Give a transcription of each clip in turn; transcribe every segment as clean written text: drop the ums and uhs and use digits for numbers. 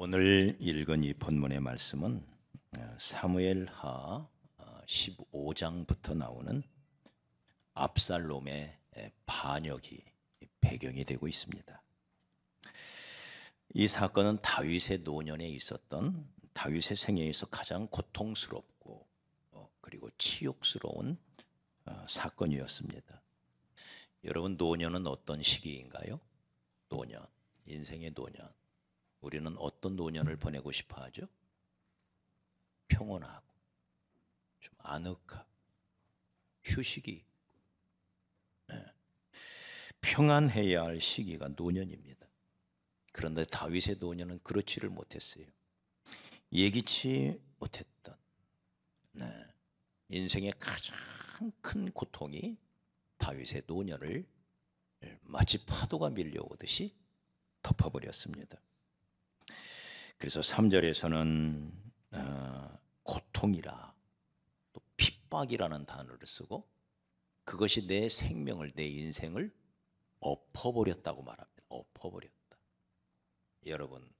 오늘 읽은 이 본문의 말씀은 사무엘하 15장부터 나오는 압살롬의 반역이 배경이 되고 있습니다. 이 사건은 다윗의 노년에 있었던 다윗의 생애에서 가장 고통스럽고 그리고 치욕스러운 사건이었습니다. 여러분, 노년은 어떤 시기인가요? 노년, 인생의 노년. 우리는 어떤 노년을 보내고 싶어 하죠? 평온하고 좀 아늑하고 휴식이 있고, 평안해야 할 시기가 노년입니다. 그런데 다윗의 노년은 그렇지를 못했어요. 예기치 못했던 인생의 가장 큰 고통이 다윗의 노년을 마치 파도가 밀려오듯이 덮어버렸습니다. 그래서 3절에서는 고통이라 또 핍박이라는 단어를 쓰고 그것이 내 생명을, 내 인생을 엎어버렸다고 말합니다. 엎어버렸다. 여러분,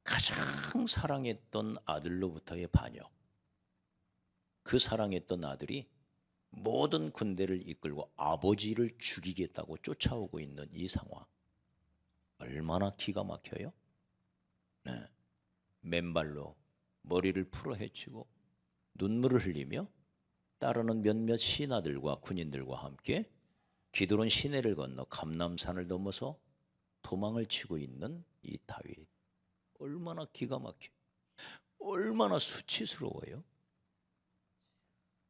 가장 사랑했던 아들로부터의 반역, 그 사랑했던 아들이 모든 군대를 이끌고 아버지를 죽이겠다고 쫓아오고 있는 이 상황, 얼마나 기가 막혀요? 맨발로 머리를 풀어 헤치고 눈물을 흘리며 따르는 몇몇 신하들과 군인들과 함께 기드론 시내를 건너 감람산을 넘어서 도망을 치고 있는 이 다윗, 얼마나 기가 막혀, 얼마나 수치스러워요.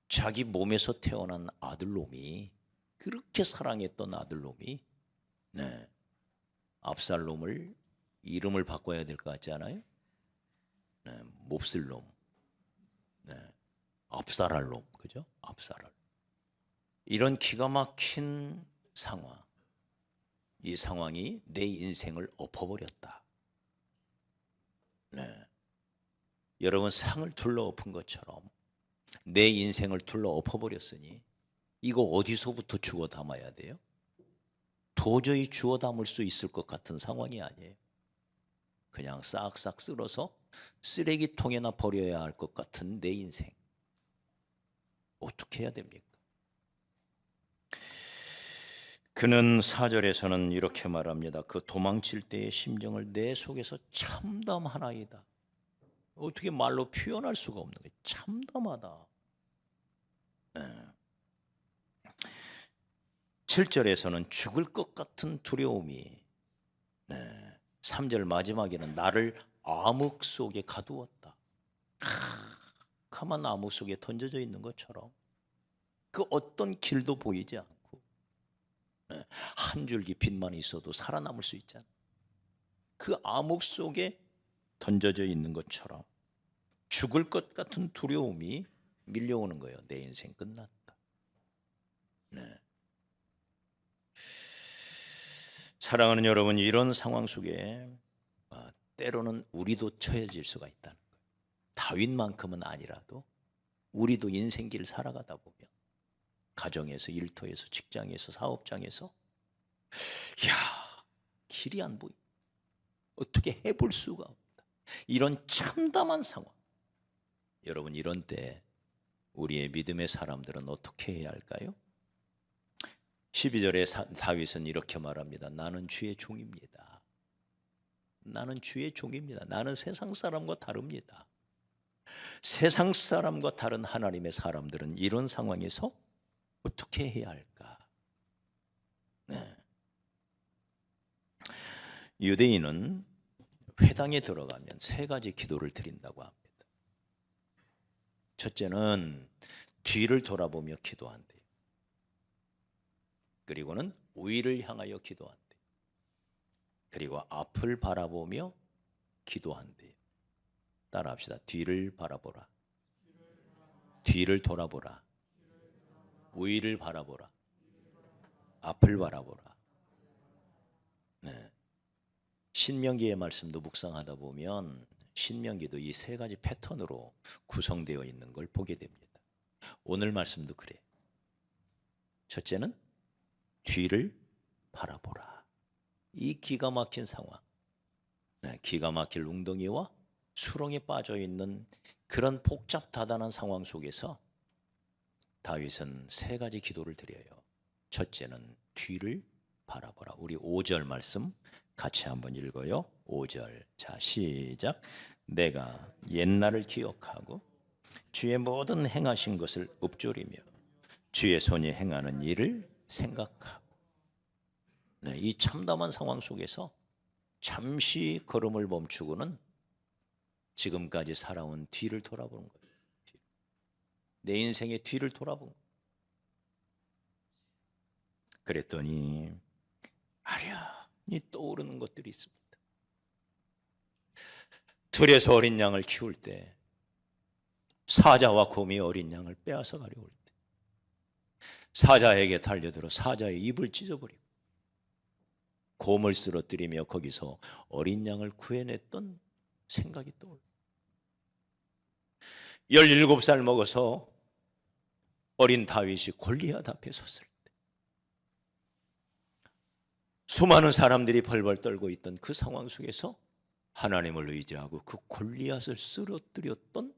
자기 몸에서 태어난 아들놈이, 그렇게 사랑했던 아들놈이 압살롬을 이름을 바꿔야 될 것 같지 않아요? 몹쓸 놈, 압살롬, 그죠? 압살롬. 이런 기가 막힌 상황, 이 상황이 내 인생을 엎어버렸다. 여러분, 상을 둘러엎은 것처럼 내 인생을 둘러엎어버렸으니 이거 어디서부터 주워 담아야 돼요? 도저히 주워 담을 수 있을 것 같은 상황이 아니에요. 그냥 싹싹 쓸어서 쓰레기통에나 버려야 할 것 같은 내 인생, 어떻게 해야 됩니까? 그는 4절에서는 이렇게 말합니다. 그 도망칠 때의 심정을 내 속에서 참담하나이다. 어떻게 말로 표현할 수가 없는 거예요. 참담하다. 7절에서는 죽을 것 같은 두려움이, 3절 마지막에는 나를 암흑 속에 가두었다. 캄캄한 암흑 속에 던져져 있는 것처럼 그 어떤 길도 보이지 않고 한 줄기 빛만 있어도 살아남을 수 있잖아. 그 암흑 속에 던져져 있는 것처럼 죽을 것 같은 두려움이 밀려오는 거예요. 내 인생 끝났다. 사랑하는 여러분, 이런 상황 속에 때로는 우리도 처해질 수가 있다는 거예요. 다윗만큼은 아니라도 우리도 인생길을 살아가다 보면 가정에서, 일터에서, 직장에서, 사업장에서 길이 안 보이, 어떻게 해볼 수가 없다, 이런 참담한 상황. 여러분, 이런 때 우리의 믿음의 사람들은 어떻게 해야 할까요? 12절에 다윗은 이렇게 말합니다. 나는 주의 종입니다. 나는 주의 종입니다. 나는 세상 사람과 다릅니다. 세상 사람과 다른 하나님의 사람들은 이런 상황에서 어떻게 해야 할까? 유대인은 회당에 들어가면 3가지 기도를 드린다고 합니다. 첫째는 뒤를 돌아보며 기도한대요. 그리고는 위를 향하여 기도한대요. 그리고 앞을 바라보며 기도한대요. 따라합시다. 뒤를 바라보라. 뒤를 돌아보라. 위를 바라보라. 앞을 바라보라. 신명기의 말씀도 묵상하다 보면 신명기도 이 3가지 패턴으로 구성되어 있는 걸 보게 됩니다. 오늘 말씀도 그래. 첫째는 뒤를 바라보라. 이 기가 막힌 상황, 네, 기가 막힐 웅덩이와 수렁에 빠져 있는 그런 복잡다단한 상황 속에서 다윗은 세 가지 기도를 드려요. 첫째는 뒤를 바라보라. 우리 5절 말씀 같이 한번 읽어요. 5절. 자, 시작. 내가 옛날을 기억하고 주의 모든 행하신 것을 읊조리며 주의 손이 행하는 일을 생각하고. 네, 이 참담한 상황 속에서 잠시 걸음을 멈추고는 지금까지 살아온 뒤를 돌아보는 거예요. 내 인생의 뒤를 돌아보는 거예요. 그랬더니 아련히 떠오르는 것들이 있습니다. 들에서 어린 양을 키울 때 사자와 곰이 어린 양을 빼앗아 가려올 때 사자에게 달려들어 사자의 입을 찢어버리고 곰을 쓰러뜨리며 거기서 어린 양을 구해냈던 생각이 떠올라. 17살 먹어서 어린 다윗이 골리앗 앞에 섰을 때 수많은 사람들이 벌벌 떨고 있던 그 상황 속에서 하나님을 의지하고 그 골리앗을 쓰러뜨렸던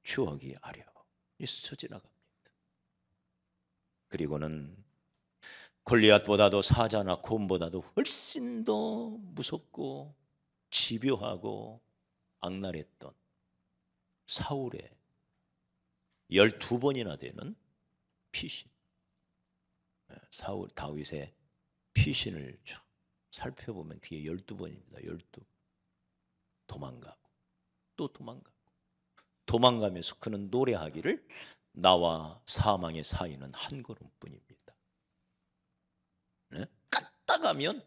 추억이 아련히 스쳐 지나갑니다. 그리고는 골리앗보다도 사자나 곰보다도 훨씬 더 무섭고 집요하고 악랄했던 사울의 12번이나 되는 피신, 사울 다윗의 피신을 살펴보면 그게 12번입니다. 12. 도망가고 또 도망가고 도망가면서 그는 노래하기를 나와 사망의 사이는 한 걸음뿐입니다. 네? 까딱하면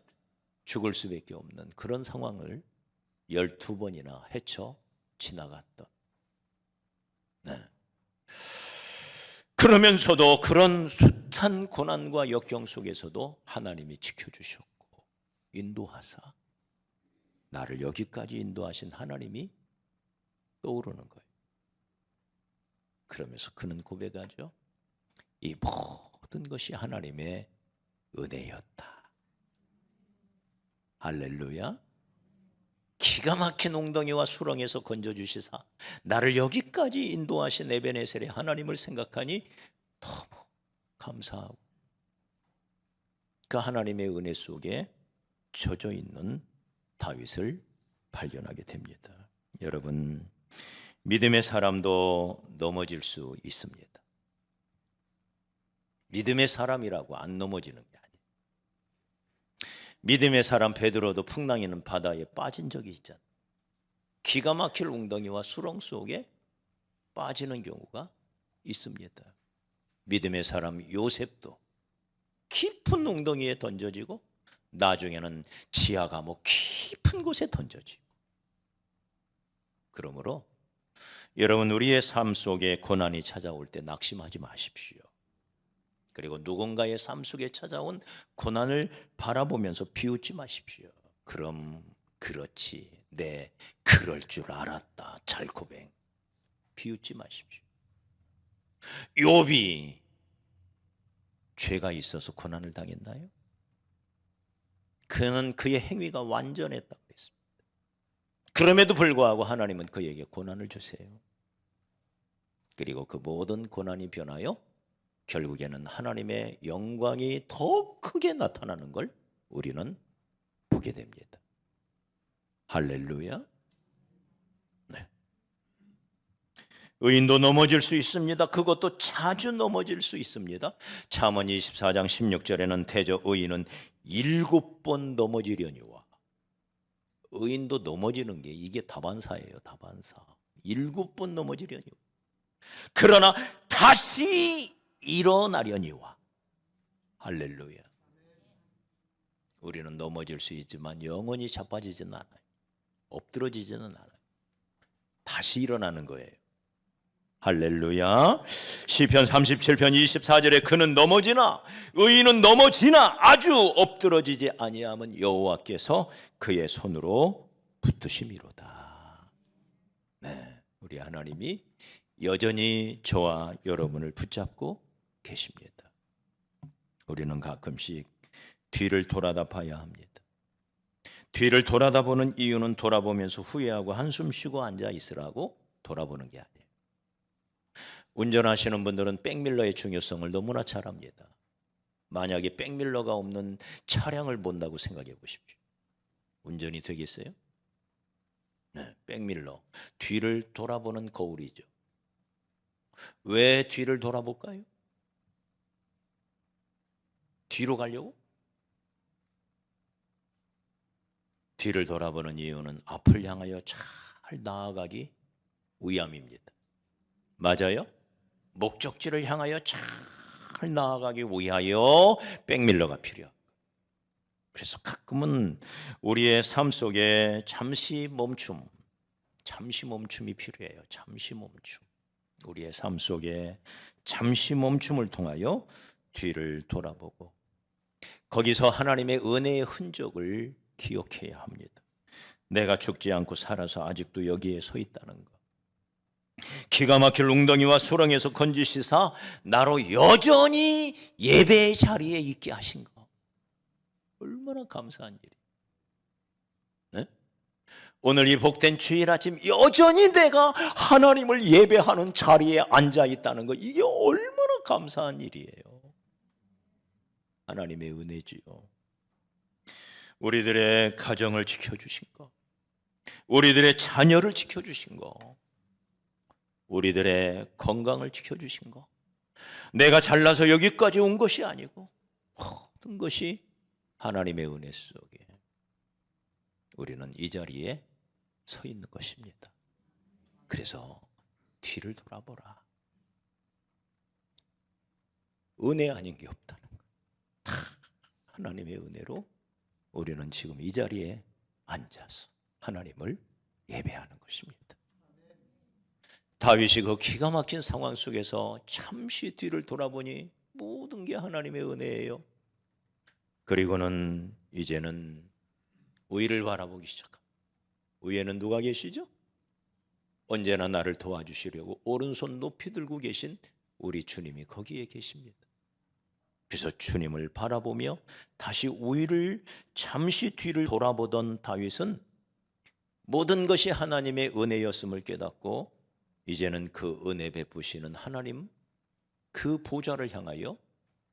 죽을 수밖에 없는 그런 상황을 12번이나 헤쳐 지나갔던. 네. 그러면서도 그런 숱한 고난과 역경 속에서도 하나님이 지켜주셨고 인도하사 나를 여기까지 인도하신 하나님이 떠오르는 거예요. 그러면서 그는 고백하죠. 이 모든 것이 하나님의 은혜였다. 할렐루야. 기가 막힌 웅덩이와 수렁에서 건져주시사 나를 여기까지 인도하신 에베네셀의 하나님을 생각하니 너무 감사하고 그 하나님의 은혜 속에 젖어 있는 다윗을 발견하게 됩니다. 여러분, 믿음의 사람도 넘어질 수 있습니다. 믿음의 사람이라고 안 넘어지는 게 아니에요. 믿음의 사람 베드로도 풍랑이는 바다에 빠진 적이 있잖아요. 기가 막힐 웅덩이와 수렁 속에 빠지는 경우가 있습니다. 믿음의 사람 요셉도 깊은 웅덩이에 던져지고 나중에는 지하 감옥 깊은 곳에 던져지고. 그러므로 여러분, 우리의 삶 속에 고난이 찾아올 때 낙심하지 마십시오. 그리고 누군가의 삶 속에 찾아온 고난을 바라보면서 비웃지 마십시오. 그럼 그렇지, 네, 그럴 줄 알았다, 잘코뱅. 비웃지 마십시오. 욥이 죄가 있어서 고난을 당했나요? 그는 그의 행위가 완전했다고 했습니다. 그럼에도 불구하고 하나님은 그에게 고난을 주세요. 그리고 그 모든 고난이 변하여 결국에는 하나님의 영광이 더 크게 나타나는 걸 우리는 보게 됩니다. 할렐루야. 네. 의인도 넘어질 수 있습니다. 그것도 자주 넘어질 수 있습니다. 잠언 24장 16절에는 대저 의인은 7번 넘어지려니와. 의인도 넘어지는 게 이게 다반사예요. 다반사. 7번 넘어지려니와. 그러나 다시 일어나려니와. 할렐루야. 우리는 넘어질 수 있지만 영원히 자빠지지는 않아요. 엎드러지지는 않아요. 다시 일어나는 거예요. 할렐루야. 시편 37편 24절에 그는 넘어지나 의인은 넘어지나 아주 엎드러지지 아니함은 여호와께서 그의 손으로 붙드심이로다. 네, 우리 하나님이 여전히 저와 여러분을 붙잡고 계십니다. 우리는 가끔씩 뒤를 돌아다 봐야 합니다. 뒤를 돌아다보는 이유는 돌아보면서 후회하고 한숨 쉬고 앉아 있으라고 돌아보는 게 아니에요. 운전하시는 분들은 백밀러의 중요성을 너무나 잘 압니다. 만약에 백밀러가 없는 차량을 본다고 생각해 보십시오. 운전이 되겠어요? 네, 백밀러. 뒤를 돌아보는 거울이죠. 왜 뒤를 돌아볼까요? 뒤로 가려고? 뒤를 돌아보는 이유는 앞을 향하여 잘 나아가기 위함입니다. 맞아요? 목적지를 향하여 잘 나아가기 위하여 백밀러가 필요합니다. 그래서 가끔은 우리의 삶 속에 잠시 멈춤이 필요해요. 잠시 멈춤. 우리의 삶 속에 잠시 멈춤을 통하여 뒤를 돌아보고 거기서 하나님의 은혜의 흔적을 기억해야 합니다. 내가 죽지 않고 살아서 아직도 여기에 서 있다는 것. 기가 막힐 웅덩이와 수렁에서 건지시사 나로 여전히 예배의 자리에 있게 하신 것. 얼마나 감사한 일이에요. 네? 오늘 이 복된 주일 아침 여전히 내가 하나님을 예배하는 자리에 앉아 있다는 것, 이게 얼마나 감사한 일이에요. 하나님의 은혜지요. 우리들의 가정을 지켜주신 것, 우리들의 자녀를 지켜주신 것, 우리들의 건강을 지켜주신 것, 내가 잘나서 여기까지 온 것이 아니고 모든 것이 하나님의 은혜 속에 우리는 이 자리에 서 있는 것입니다. 그래서 뒤를 돌아보라. 은혜 아닌 게 없다는 것. 다 하나님의 은혜로 우리는 지금 이 자리에 앉아서 하나님을 예배하는 것입니다. 다윗이 그 기가 막힌 상황 속에서 잠시 뒤를 돌아보니 모든 게 하나님의 은혜예요. 그리고는 이제는 위를 바라보기 시작합니다. 위에는 누가 계시죠? 언제나 나를 도와주시려고 오른손 높이 들고 계신 우리 주님이 거기에 계십니다. 그래서 주님을 바라보며 다시 위를 잠시 뒤를 돌아보던 다윗은 모든 것이 하나님의 은혜였음을 깨닫고 이제는 그 은혜 베푸시는 하나님 그 보좌를 향하여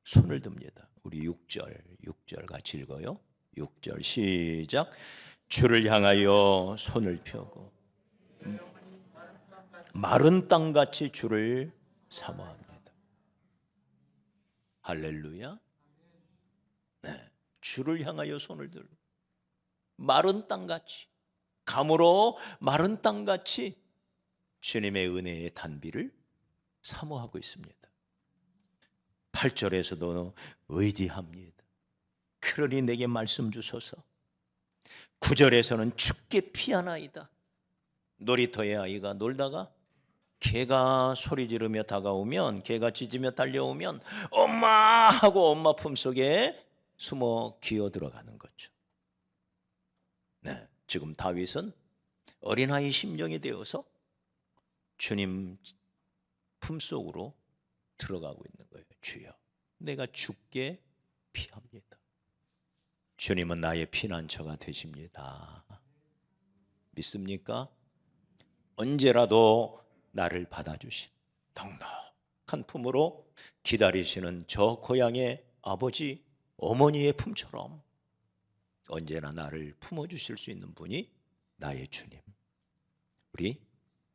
손을 듭니다. 우리 6절 같이 읽어요. 6절 시작. 주를 향하여 손을 펴고 마른 땅같이 주를 사모합니다. 할렐루야. 네, 주를 향하여 손을 들고 마른 땅같이, 감으로 마른 땅같이 주님의 은혜의 단비를 사모하고 있습니다. 8절에서도 의지합니다. 그러니 내게 말씀 주소서. 9절에서는 주께 피하나이다. 놀이터의 아이가 놀다가 개가 소리 지르며 다가오면, 개가 짖으며 달려오면 엄마 하고 엄마 품속에 숨어 기어 들어가는 거죠. 네, 지금 다윗은 어린아이 심정이 되어서 주님 품속으로 들어가고 있는 거예요. 주여, 내가 주께 피합니다. 주님은 나의 피난처가 되십니다. 믿습니까? 언제라도 나를 받아주신 넉넉한 품으로 기다리시는 저 고향의 아버지, 어머니의 품처럼 언제나 나를 품어주실 수 있는 분이 나의 주님, 우리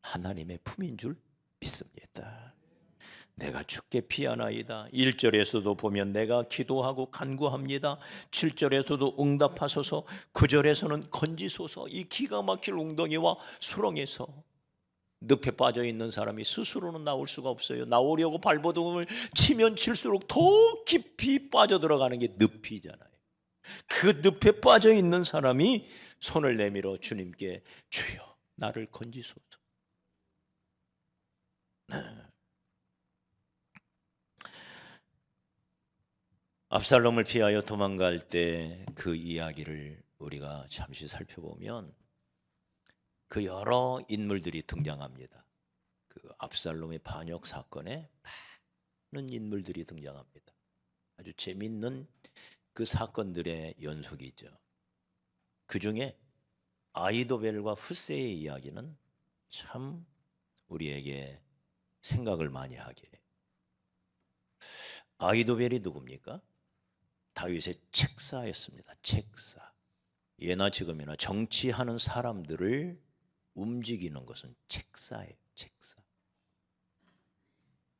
하나님의 품인 줄 믿습니다. 내가 주께 피하나이다. 1절에서도 보면 내가 기도하고 간구합니다. 7절에서도 응답하소서. 9절에서는 건지소서. 이 기가 막힐 웅덩이와 수렁에서 늪에 빠져 있는 사람이 스스로는 나올 수가 없어요. 나오려고 발버둥을 치면 칠수록 더 깊이 빠져들어가는 게 늪이잖아요. 그 늪에 빠져 있는 사람이 손을 내밀어 주님께 주여 나를 건지소서. 압살롬을 피하여 도망갈 때 그 이야기를 우리가 잠시 살펴보면 그 여러 인물들이 등장합니다. 그 압살롬의 반역 사건에 많은 인물들이 등장합니다. 아주 재미있는 그 사건들의 연속이죠. 그 중에 아히도벨과 훗세의 이야기는 참 우리에게 생각을 많이 하게 해요. 아히도벨이 누굽니까? 다윗의 책사였습니다. 책사. 예나 지금이나 정치하는 사람들을 움직이는 것은 책사예요. 책사.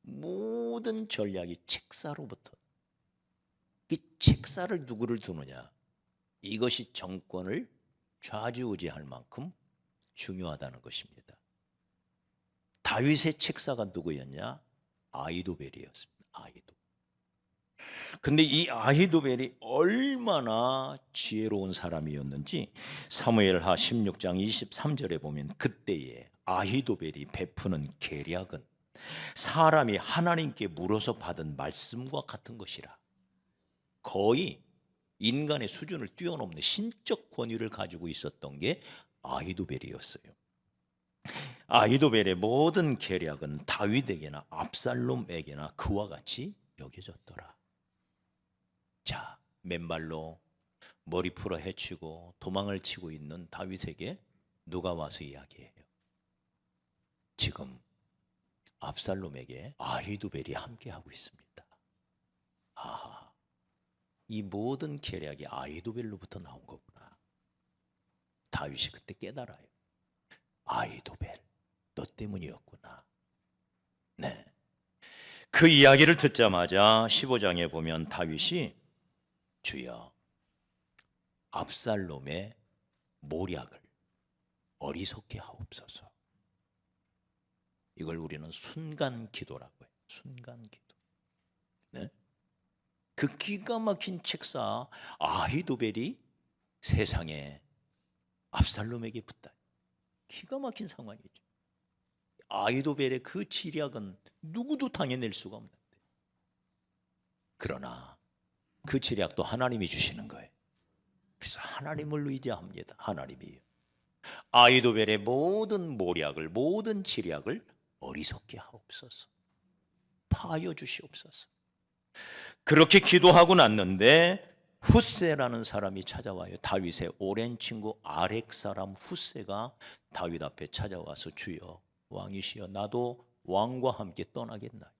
모든 전략이 책사로부터. 이 책사를 누구를 두느냐, 이것이 정권을 좌지우지할 만큼 중요하다는 것입니다. 다윗의 책사가 누구였냐? 아히도벨이었습니다. 아히도벨. 근데 이 아히도벨이 얼마나 지혜로운 사람이었는지 사무엘하 16장 23절에 보면, 그때에 아히도벨이 베푸는 계략은 사람이 하나님께 물어서 받은 말씀과 같은 것이라. 거의 인간의 수준을 뛰어넘는 신적 권위를 가지고 있었던 게 아히도벨이었어요. 아히도벨의 모든 계략은 다윗에게나 압살롬에게나 그와 같이 여겨졌더라. 자, 맨발로 머리 풀어 헤치고 도망을 치고 있는 다윗에게 누가 와서 이야기해요? 지금 압살롬에게 아히도벨이 함께하고 있습니다. 아하, 이 모든 계략이 아히도벨로부터 나온 거구나. 다윗이 그때 깨달아요. 아히도벨, 너 때문이었구나. 네. 그 이야기를 듣자마자 15장에 보면 다윗이 주여, 압살롬의 모략을 어리석게 하옵소서. 이걸 우리는 순간 기도라고 해요. 순간 기도. 네? 그 기가 막힌 책사 아히도벨이 세상에 압살롬에게 붙다. 기가 막힌 상황이죠. 아히도벨의 그 지략은 누구도 당해낼 수가 없는데, 그러나 그 지략도 하나님이 주시는 거예요. 그래서 하나님을 의지합니다. 하나님이요. 아히도벨의 모든 모략을, 모든 지략을 어리석게 하옵소서. 파여 주시옵소서. 그렇게 기도하고 났는데 훗세라는 사람이 찾아와요. 다윗의 오랜 친구 아렉 사람 훗세가 다윗 앞에 찾아와서 주여, 왕이시여, 나도 왕과 함께 떠나겠나이다.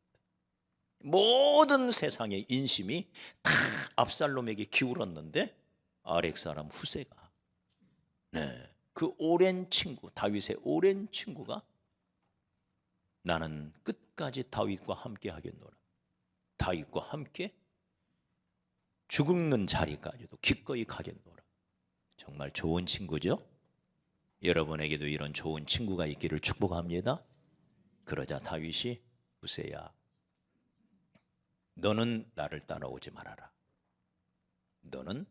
모든 세상의 인심이 다 압살롬에게 기울었는데 아렉 사람 훗세가, 그 오랜 친구, 다윗의 오랜 친구가 나는 끝까지 다윗과 함께 하겠노라. 다윗과 함께 죽는 자리까지도 기꺼이 가겠노라. 정말 좋은 친구죠? 여러분에게도 이런 좋은 친구가 있기를 축복합니다. 그러자 다윗이 훗세야, 너는 나를 따라오지 말아라. 너는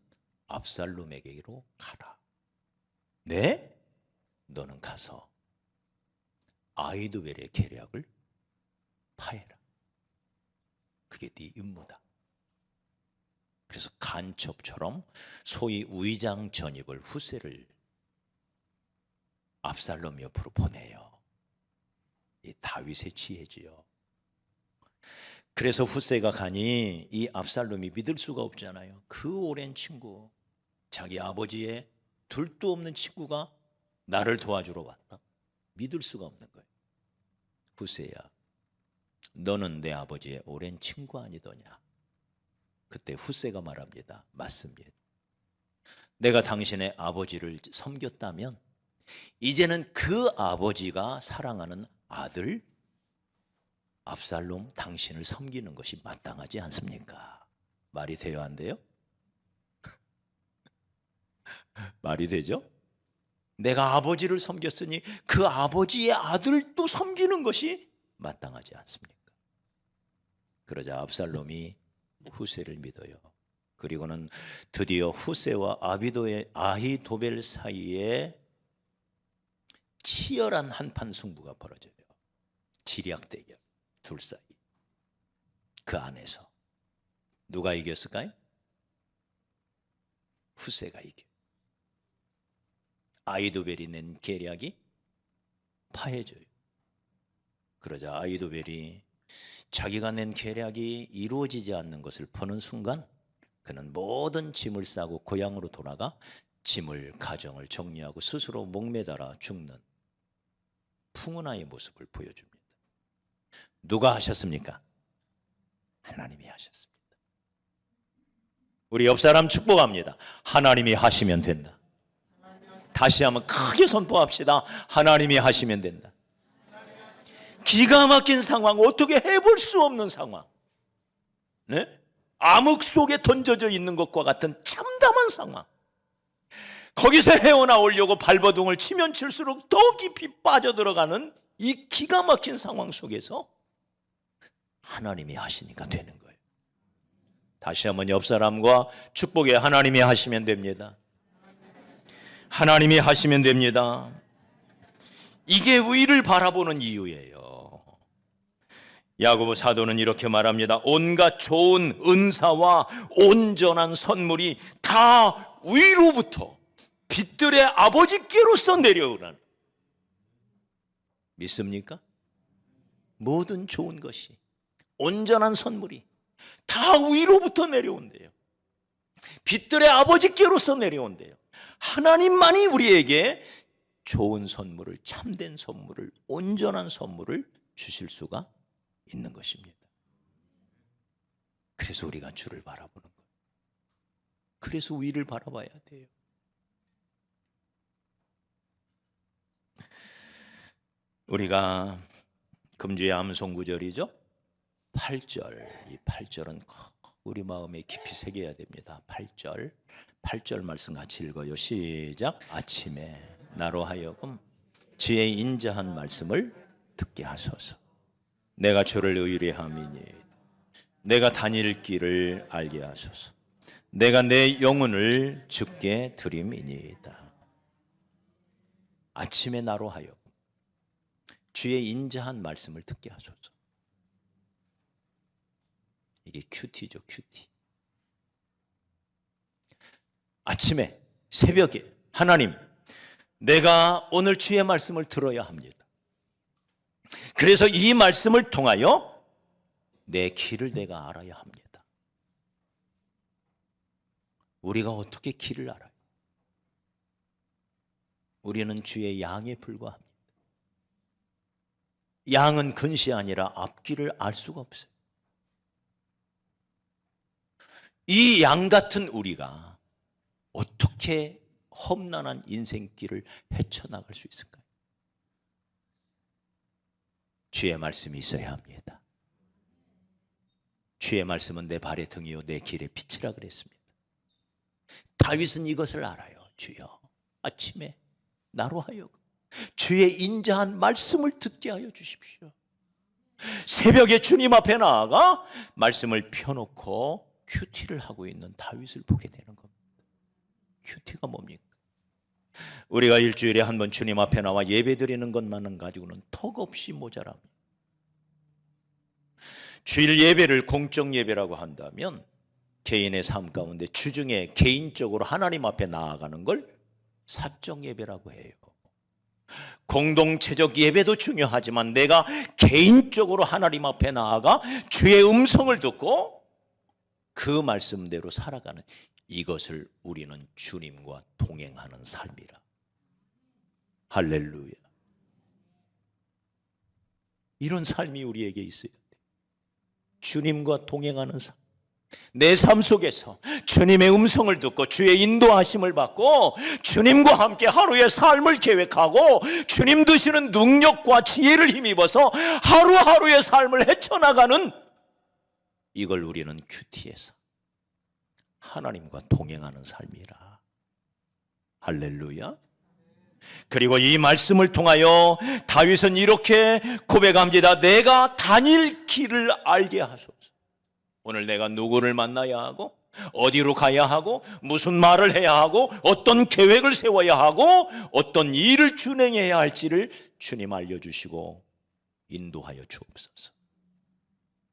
압살롬에게로 가라. 네? 너는 가서 아히도벨의 계략을 파해라. 그게 네 임무다. 그래서 간첩처럼 소위 위장 전입을 훗세를 압살롬 옆으로 보내요. 이 다윗의 지혜지요. 그래서 훗세가 가니 이 압살롬이 믿을 수가 없잖아요. 그 오랜 친구, 자기 아버지의 둘도 없는 친구가 나를 도와주러 왔다. 믿을 수가 없는 거예요. 훗세야, 너는 내 아버지의 오랜 친구 아니더냐. 그때 훗세가 말합니다. 맞습니다. 내가 당신의 아버지를 섬겼다면 이제는 그 아버지가 사랑하는 아들 압살롬 당신을 섬기는 것이 마땅하지 않습니까? 말이 돼요, 안 돼요? 말이 되죠? 내가 아버지를 섬겼으니 그 아버지의 아들도 섬기는 것이 마땅하지 않습니까? 그러자 압살롬이 훗세를 믿어요. 그리고는 드디어 훗세와 아히도벨 사이에 치열한 한판 승부가 벌어져요. 지략 대결, 둘 사이. 그 안에서 누가 이겼을까요? 훗세가 이겨. 아히도벨이 낸 계략이 파해져요. 그러자 아히도벨이 자기가 낸 계략이 이루어지지 않는 것을 보는 순간 그는 모든 짐을 싸고 고향으로 돌아가 짐을 가정을 정리하고 스스로 목매달아 죽는 풍은아의 모습을 보여줍니다. 누가 하셨습니까? 하나님이 하셨습니다. 우리 옆 사람 축복합니다. 하나님이 하시면 된다. 다시 한번 크게 선포합시다. 하나님이 하시면 된다. 기가 막힌 상황, 어떻게 해볼 수 없는 상황, 네? 암흑 속에 던져져 있는 것과 같은 참담한 상황, 거기서 헤어나오려고 발버둥을 치면 칠수록 더 깊이 빠져들어가는 이 기가 막힌 상황 속에서 하나님이 하시니까 되는 거예요. 다시 한번 옆 사람과 축복에 하나님이 하시면 됩니다. 하나님이 하시면 됩니다. 이게 위를 바라보는 이유예요. 야고보 사도는 이렇게 말합니다. 온갖 좋은 은사와 온전한 선물이 다 위로부터 빛들의 아버지께로서 내려오라는. 믿습니까? 모든 좋은 것이, 온전한 선물이 다 위로부터 내려온대요. 빛들의 아버지께로서 내려온대요. 하나님만이 우리에게 좋은 선물을, 참된 선물을, 온전한 선물을 주실 수가 있는 것입니다. 그래서 우리가 주를 바라보는 거예요. 그래서 위를 바라봐야 돼요. 우리가 금주의 암송구절이죠. 8절. 이 8절은 우리 마음에 깊이 새겨야 됩니다. 8절 말씀 같이 읽어요. 시작. 아침에 나로 하여금 주의 인자한 말씀을 듣게 하소서. 내가 주를 의뢰함이니 내가 다닐 길을 알게 하소서. 내가 내 영혼을 주께 드림이니이다. 아침에 나로 하여금 주의 인자한 말씀을 듣게 하소서. 이게 큐티죠, 큐티. 아침에, 새벽에 하나님, 내가 오늘 주의 말씀을 들어야 합니다. 그래서 이 말씀을 통하여 내 길을 내가 알아야 합니다. 우리가 어떻게 길을 알아요? 우리는 주의 양에 불과합니다. 양은 근시 아니라 앞길을 알 수가 없어요. 이 양 같은 우리가 어떻게 험난한 인생길을 헤쳐나갈 수 있을까요? 주의 말씀이 있어야 합니다. 주의 말씀은 내 발의 등이요 내 길의 빛이라 그랬습니다. 다윗은 이것을 알아요. 주여, 아침에 나로 하여금 주의 인자한 말씀을 듣게 하여 주십시오. 새벽에 주님 앞에 나아가 말씀을 펴놓고 큐티를 하고 있는 다윗을 보게 되는 겁니다. 큐티가 뭡니까? 우리가 일주일에 한 번 주님 앞에 나와 예배 드리는 것만은 가지고는 턱없이 모자랍니다. 주일 예배를 공적 예배라고 한다면 개인의 삶 가운데 주중에 개인적으로 하나님 앞에 나아가는 걸 사적 예배라고 해요. 공동체적 예배도 중요하지만 내가 개인적으로 하나님 앞에 나아가 주의 음성을 듣고 그 말씀대로 살아가는, 이것을 우리는 주님과 동행하는 삶이라. 할렐루야. 이런 삶이 우리에게 있어야 돼. 주님과 동행하는 삶. 내 삶 속에서 주님의 음성을 듣고 주의 인도하심을 받고 주님과 함께 하루의 삶을 계획하고 주님 드시는 능력과 지혜를 힘입어서 하루하루의 삶을 헤쳐나가는, 이걸 우리는 큐티에서 하나님과 동행하는 삶이라. 할렐루야. 그리고 이 말씀을 통하여 다윗은 이렇게 고백합니다. 내가 다닐 길을 알게 하소서. 오늘 내가 누구를 만나야 하고 어디로 가야 하고 무슨 말을 해야 하고 어떤 계획을 세워야 하고 어떤 일을 준행해야 할지를 주님 알려주시고 인도하여 주옵소서.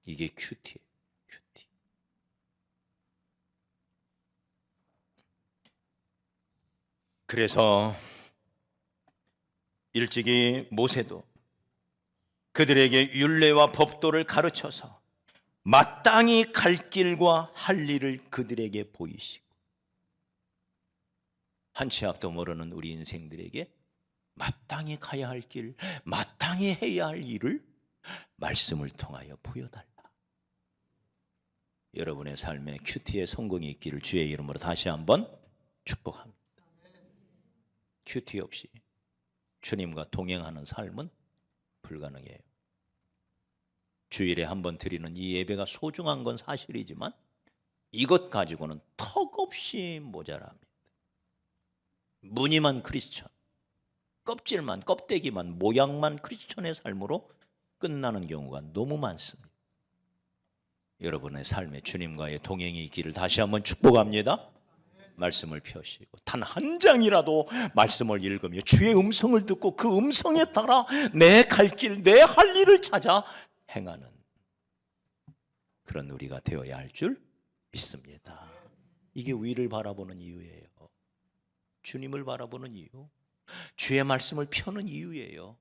이게 큐티예요. 큐티. 그래서 일찍이 모세도 그들에게 율례와 법도를 가르쳐서 마땅히 갈 길과 할 일을 그들에게 보이시고 한 치 앞도 모르는 우리 인생들에게 마땅히 가야 할 길, 마땅히 해야 할 일을 말씀을 통하여 보여달라. 여러분의 삶에 큐티의 성공이 있기를 주의 이름으로 다시 한번 축복합니다. 큐티 없이 주님과 동행하는 삶은 불가능해요. 주일에 한 번 드리는 이 예배가 소중한 건 사실이지만 이것 가지고는 턱없이 모자랍니다. 무늬만 크리스천, 껍질만, 껍데기만, 모양만 크리스천의 삶으로 끝나는 경우가 너무 많습니다. 여러분의 삶에 주님과의 동행이 있기를 다시 한번 축복합니다. 말씀을 펴시고 단 한 장이라도 말씀을 읽으며 주의 음성을 듣고 그 음성에 따라 내 갈 길, 내 할 일을 찾아 행하는 그런 우리가 되어야 할 줄 믿습니다. 이게 위를 바라보는 이유예요. 주님을 바라보는 이유, 주의 말씀을 펴는 이유예요.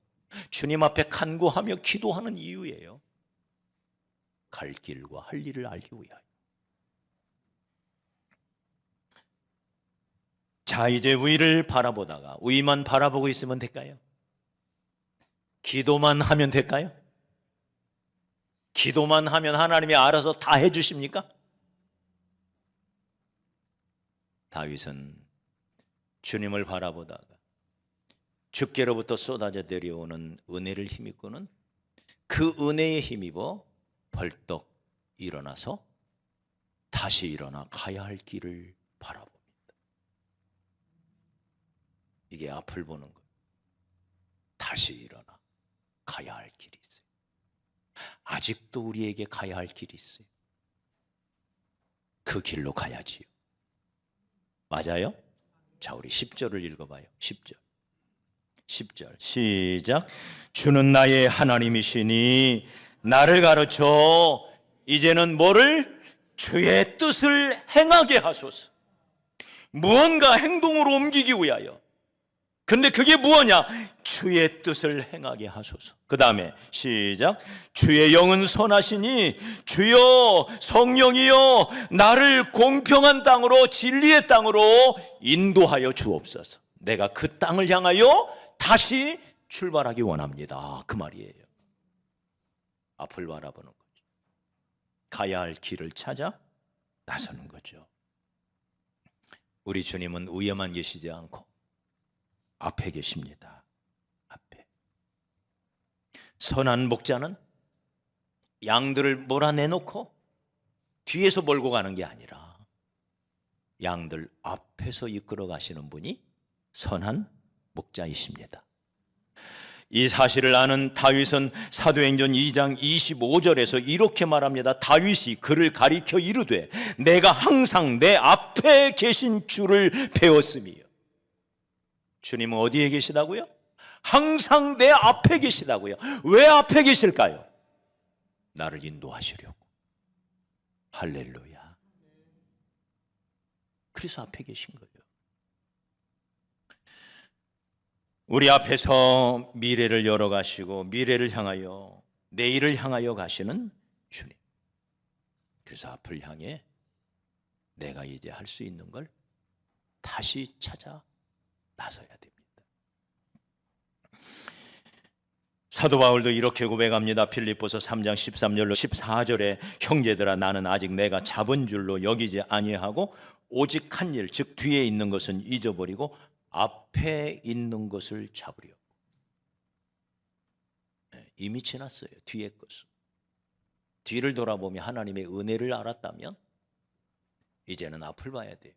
주님 앞에 간구하며 기도하는 이유예요. 갈 길과 할 일을 알기 위하여. 자, 이제 위를 바라보다가 위만 바라보고 있으면 될까요? 기도만 하면 될까요? 기도만 하면 하나님이 알아서 다 해주십니까? 다윗은 주님을 바라보다가 주께로부터 쏟아져 내려오는 은혜를 힘입고는 그 은혜에 힘입어 벌떡 일어나서 다시 일어나 가야 할 길을 바라봅니다. 이게 앞을 보는 거예요. 다시 일어나 가야 할 길이 있어요. 아직도 우리에게 가야 할 길이 있어요. 그 길로 가야지요. 맞아요? 자, 우리 10절을 읽어봐요. 10절 시작. 주는 나의 하나님이시니 나를 가르쳐 이제는 뭐를? 주의 뜻을 행하게 하소서. 무언가 행동으로 옮기기 위하여. 근데 그게 무엇이냐? 주의 뜻을 행하게 하소서. 그 다음에 시작. 주의 영은 선하시니 주여 성령이여 나를 공평한 땅으로 진리의 땅으로 인도하여 주옵소서. 내가 그 땅을 향하여 다시 출발하기 원합니다. 그 말이에요. 앞을 바라보는 거죠. 가야 할 길을 찾아 나서는 거죠. 우리 주님은 위에만 계시지 않고 앞에 계십니다. 앞에. 선한 목자는 양들을 몰아내놓고 뒤에서 몰고 가는 게 아니라 양들 앞에서 이끌어 가시는 분이 선한 목자이십니다. 이 사실을 아는 다윗은 사도행전 2장 25절에서 이렇게 말합니다. 다윗이 그를 가리켜 이르되 내가 항상 내 앞에 계신 주를 배웠으며. 주님은 어디에 계시다고요? 항상 내 앞에 계시다고요. 왜 앞에 계실까요? 나를 인도하시려고. 할렐루야. 그래서 앞에 계신 거예요. 우리 앞에서 미래를 열어가시고 미래를 향하여 내일을 향하여 가시는 주님. 그래서 앞을 향해 내가 이제 할 수 있는 걸 다시 찾아 나서야 됩니다. 사도 바울도 이렇게 고백합니다. 빌립보서 3장 13절로 14절에 형제들아 나는 아직 내가 잡은 줄로 여기지 아니하고 오직 한 일 즉 뒤에 있는 것은 잊어버리고 앞에 있는 것을 잡으려. 이미 지났어요. 뒤의 것은. 뒤를 돌아보며 하나님의 은혜를 알았다면 이제는 앞을 봐야 돼요.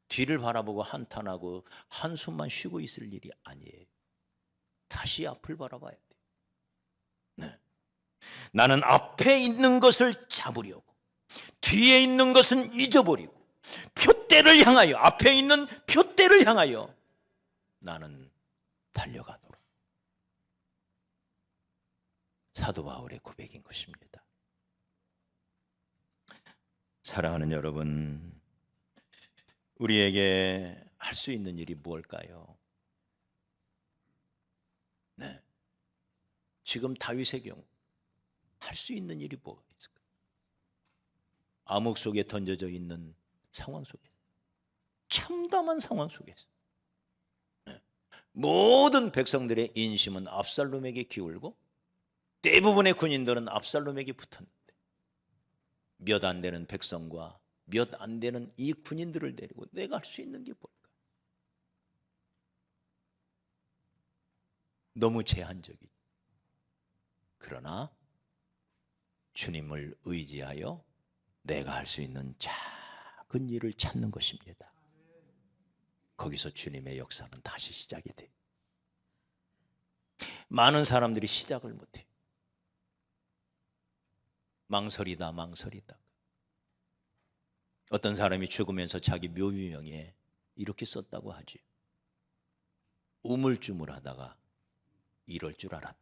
뒤를 바라보고 한탄하고 한숨만 쉬고 있을 일이 아니에요. 다시 앞을 바라봐야 돼요. 네. 나는 앞에 있는 것을 잡으려고 뒤에 있는 것은 잊어버리고 표대를 향하여 앞에 있는 표대를 향하여 나는 달려가도록. 사도 바울의 고백인 것입니다. 사랑하는 여러분, 우리에게 할 수 있는 일이 무엇일까요? 네. 지금 다윗의 경우 할 수 있는 일이 뭐가 있을까요? 요? 암흑 속에 던져져 있는 상황 속에 요? 요? 요? 요? 요? 요? 요? 요? 요? 요? 요? 요? 요? 요? 요? 요? 요? 요? 요? 요? 참담한 상황 속에서 모든 백성들의 인심은 압살롬에게 기울고 대부분의 군인들은 압살롬에게 붙었는데 몇 안 되는 백성과 몇 안 되는 이 군인들을 데리고 내가 할 수 있는 게 뭘까? 너무 제한적이죠. 그러나 주님을 의지하여 내가 할 수 있는 작은 일을 찾는 것입니다. 거기서 주님의 역사는 다시 시작이 돼요. 많은 사람들이 시작을 못해요. 망설이다. 어떤 사람이 죽으면서 자기 묘비명에 이렇게 썼다고 하지. 우물쭈물하다가 이럴 줄 알았다.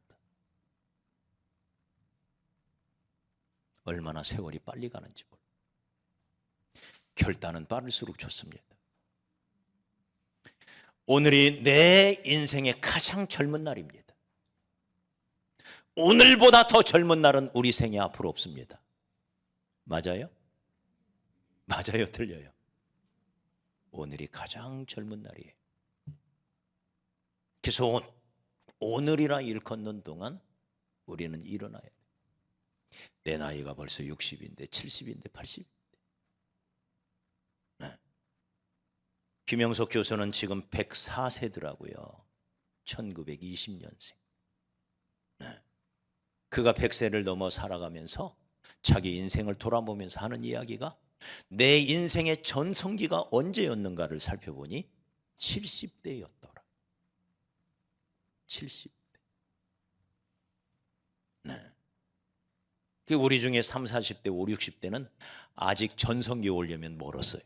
얼마나 세월이 빨리 가는지 몰라. 결단은 빠를수록 좋습니다. 오늘이 내 인생의 가장 젊은 날입니다. 오늘보다 더 젊은 날은 우리 생에 앞으로 없습니다. 맞아요? 맞아요, 틀려요? 오늘이 가장 젊은 날이에요. 그래서 오늘이라 일컫는 동안 우리는 일어나야 돼요. 내 나이가 벌써 60인데 70인데 80인데 김영석 교수는 지금 104세더라고요. 1920년생. 그가 100세를 넘어 살아가면서 자기 인생을 돌아보면서 하는 이야기가 내 인생의 전성기가 언제였는가를 살펴보니 70대였더라. 70대. 우리 중에 30, 40대, 50, 60대는 아직 전성기 오려면 멀었어요.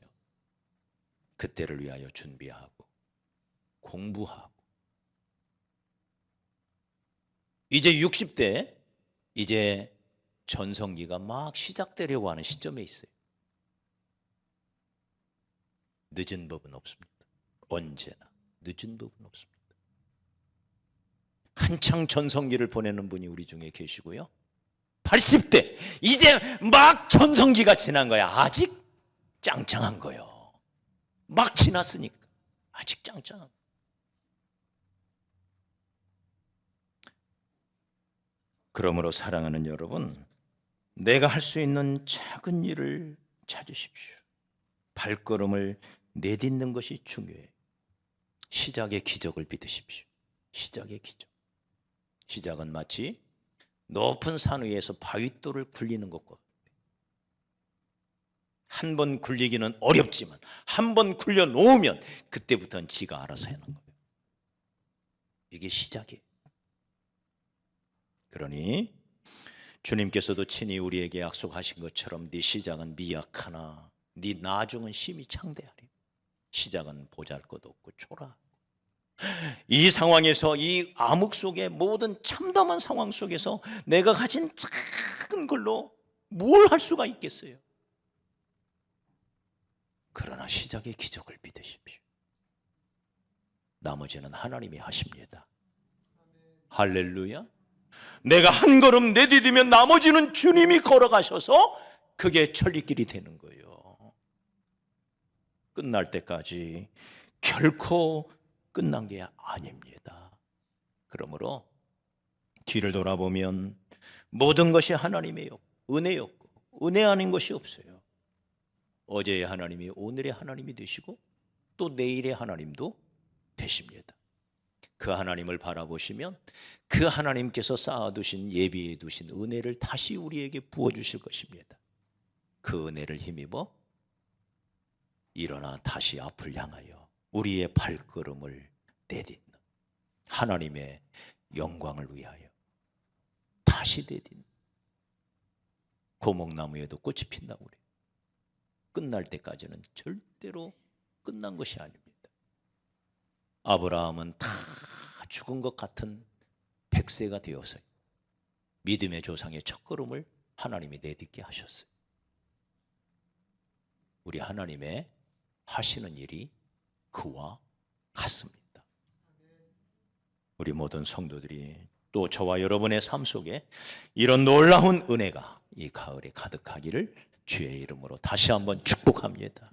그때를 위하여 준비하고 공부하고 이제 60대 이제 전성기가 막 시작되려고 하는 시점에 있어요. 늦은 법은 없습니다. 언제나 늦은 법은 없습니다. 한창 전성기를 보내는 분이 우리 중에 계시고요. 80대 이제 막 전성기가 지난 거야. 아직 짱짱한 거요. 막 지났으니까 아직 짱짱한. 그러므로 사랑하는 여러분, 내가 할 수 있는 작은 일을 찾으십시오. 발걸음을 내딛는 것이 중요해요. 시작의 기적을 믿으십시오. 시작의 기적. 시작은 마치 높은 산 위에서 바윗돌을 굴리는 것과 한 번 굴리기는 어렵지만 한 번 굴려 놓으면 그때부터는 지가 알아서 하는 거예요. 이게 시작이에요. 그러니 주님께서도 친히 우리에게 약속하신 것처럼 네 시작은 미약하나 네 나중은 심히 창대하리. 시작은 보잘것없고 초라하고 이 상황에서 이 암흑 속에 모든 참담한 상황 속에서 내가 가진 작은 걸로 뭘 할 수가 있겠어요? 그러나 시작의 기적을 믿으십시오. 나머지는 하나님이 하십니다. 할렐루야. 내가 한 걸음 내디디면 나머지는 주님이 걸어가셔서 그게 천리길이 되는 거예요. 끝날 때까지 결코 끝난 게 아닙니다. 그러므로 뒤를 돌아보면 모든 것이 하나님의 은혜였고 은혜 아닌 것이 없어요. 어제의 하나님이 오늘의 하나님이 되시고 또 내일의 하나님도 되십니다. 그 하나님을 바라보시면 그 하나님께서 쌓아두신 예비해 두신 은혜를 다시 우리에게 부어주실 것입니다. 그 은혜를 힘입어 일어나 다시 앞을 향하여 우리의 발걸음을 내딛는 하나님의 영광을 위하여 다시 내딛는 고목나무에도 꽃이 핀다고 그래요. 끝날 때까지는 절대로 끝난 것이 아닙니다. 아브라함은 다 죽은 것 같은 100세가 되어서요. 믿음의 조상의 첫걸음을 하나님이 내딛게 하셨어요. 우리 하나님의 하시는 일이 그와 같습니다. 우리 모든 성도들이 또 저와 여러분의 삶 속에 이런 놀라운 은혜가 이 가을에 가득하기를 주의 이름으로 다시 한번 축복합니다.